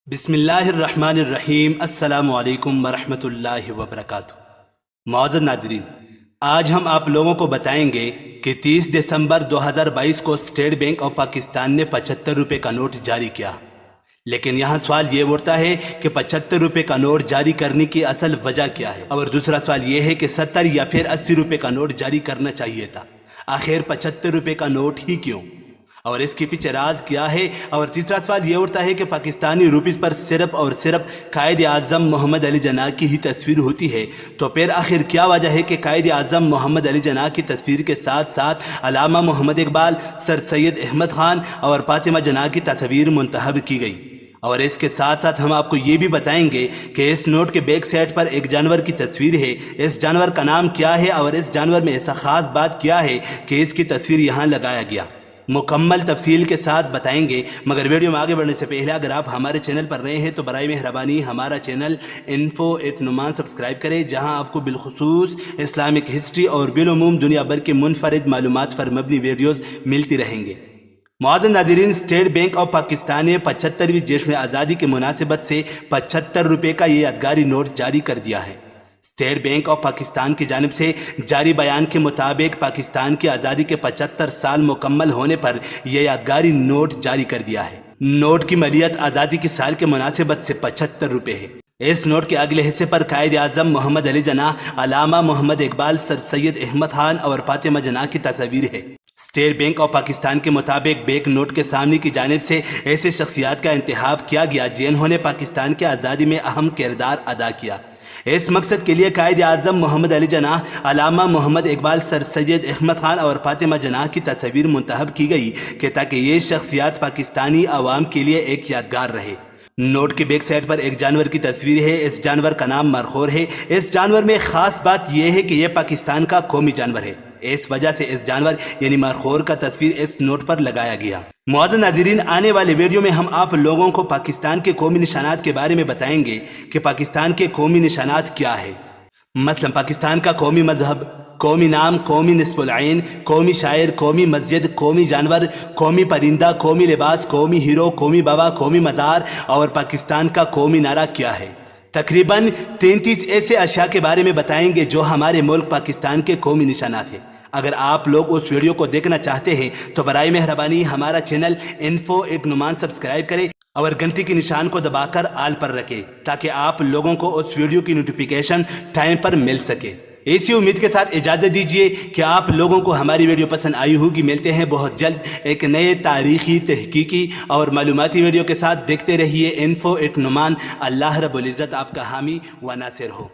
بسم اللہ الرحمن الرحیم۔ السلام علیکم ورحمۃ اللہ وبرکاتہ۔ معزز ناظرین، آج ہم آپ لوگوں کو بتائیں گے کہ 30 دسمبر 2022 کو اسٹیٹ بینک آف پاکستان نے 75 روپے کا نوٹ جاری کیا، لیکن یہاں سوال یہ اٹھتا ہے کہ 75 روپے کا نوٹ جاری کرنے کی اصل وجہ کیا ہے، اور دوسرا سوال یہ ہے کہ 70 یا پھر 80 روپے کا نوٹ جاری کرنا چاہیے تھا، آخر 75 روپے کا نوٹ ہی کیوں، اور اس کے پیچھے راز کیا ہے، اور تیسرا سوال یہ اٹھتا ہے کہ پاکستانی روپیز پر صرف اور صرف قائد اعظم محمد علی جناح کی ہی تصویر ہوتی ہے، تو پھر آخر کیا وجہ ہے کہ قائد اعظم محمد علی جناح کی تصویر کے ساتھ ساتھ علامہ محمد اقبال، سر سید احمد خان اور فاطمہ جناح کی تصویر منتخب کی گئی؟ اور اس کے ساتھ ساتھ ہم آپ کو یہ بھی بتائیں گے کہ اس نوٹ کے بیک سائڈ پر ایک جانور کی تصویر ہے، اس جانور کا نام کیا ہے، اور اس جانور میں ایسا خاص بات کیا ہے کہ اس کی تصویر یہاں لگایا گیا۔ مکمل تفصیل کے ساتھ بتائیں گے، مگر ویڈیو میں آگے بڑھنے سے پہلے اگر آپ ہمارے چینل پر نئے ہیں تو برائے مہربانی ہمارا چینل info@numan سبسکرائب کریں، جہاں آپ کو بالخصوص اسلامک ہسٹری اور بالعموم دنیا بھر کے منفرد معلومات پر مبنی ویڈیوز ملتی رہیں گے۔ معزز ناظرین، اسٹیٹ بینک آف پاکستان نے 75ویں جشن آزادی کی مناسبت سے 75 روپے کا یہ یادگاری نوٹ جاری کر دیا ہے۔ اسٹیٹ بینک آف پاکستان کی جانب سے جاری بیان کے مطابق پاکستان کی آزادی کے 75 سال مکمل ہونے پر یہ یادگاری نوٹ جاری کر دیا ہے۔ نوٹ کی مالیت آزادی کے سال کے مناسبت سے 75 روپے ہے۔ اس نوٹ کے اگلے حصے پر قائد اعظم محمد علی جناح، علامہ محمد اقبال، سر سید احمد خان اور فاطمہ جناح کی تصاویر ہے۔ اسٹیٹ بینک آف پاکستان کے مطابق بیک نوٹ کے سامنے کی جانب سے ایسے شخصیات کا انتخاب کیا گیا جنہوں نے پاکستان کی آزادی میں اہم کردار ادا کیا۔ اس مقصد کے لیے قائد اعظم محمد علی جناح، علامہ محمد اقبال، سر سید احمد خان اور فاطمہ جناح کی تصاویر منتخب کی گئی کہ تاکہ یہ شخصیات پاکستانی عوام کے لیے ایک یادگار رہے۔ نوٹ کے بیک سائڈ پر ایک جانور کی تصویر ہے، اس جانور کا نام مرخور ہے۔ اس جانور میں خاص بات یہ ہے کہ یہ پاکستان کا قومی جانور ہے، اس وجہ سے اس جانور یعنی مرخور کا تصویر اس نوٹ پر لگایا گیا۔ معزز ناظرین، آنے والے ویڈیو میں ہم آپ لوگوں کو پاکستان کے قومی نشانات کے بارے میں بتائیں گے کہ پاکستان کے قومی نشانات کیا ہے۔ مثلا پاکستان کا قومی مذہب، قومی نام، قومی نصف العین، قومی شاعر، قومی مسجد، قومی جانور، قومی پرندہ، قومی لباس، قومی ہیرو، قومی بابا، قومی مزار، اور پاکستان کا قومی نعرہ کیا ہے۔ تقریباً 33 ایسے اشیاء کے بارے میں بتائیں گے جو ہمارے ملک پاکستان کے قومی نشانات ہیں۔ اگر آپ لوگ اس ویڈیو کو دیکھنا چاہتے ہیں تو برائے مہربانی ہمارا چینل info@numan سبسکرائب کریں اور گھنٹی کے نشان کو دبا کر آل پر رکھیں تاکہ آپ لوگوں کو اس ویڈیو کی نوٹیفیکیشن ٹائم پر مل سکے۔ اسی امید کے ساتھ اجازت دیجیے کہ آپ لوگوں کو ہماری ویڈیو پسند آئی ہوگی۔ ملتے ہیں بہت جلد ایک نئے تاریخی، تحقیقی اور معلوماتی ویڈیو کے ساتھ۔ دیکھتے رہیے info@numan۔ اللہ رب العزت آپ کا حامی و ناصر ہو۔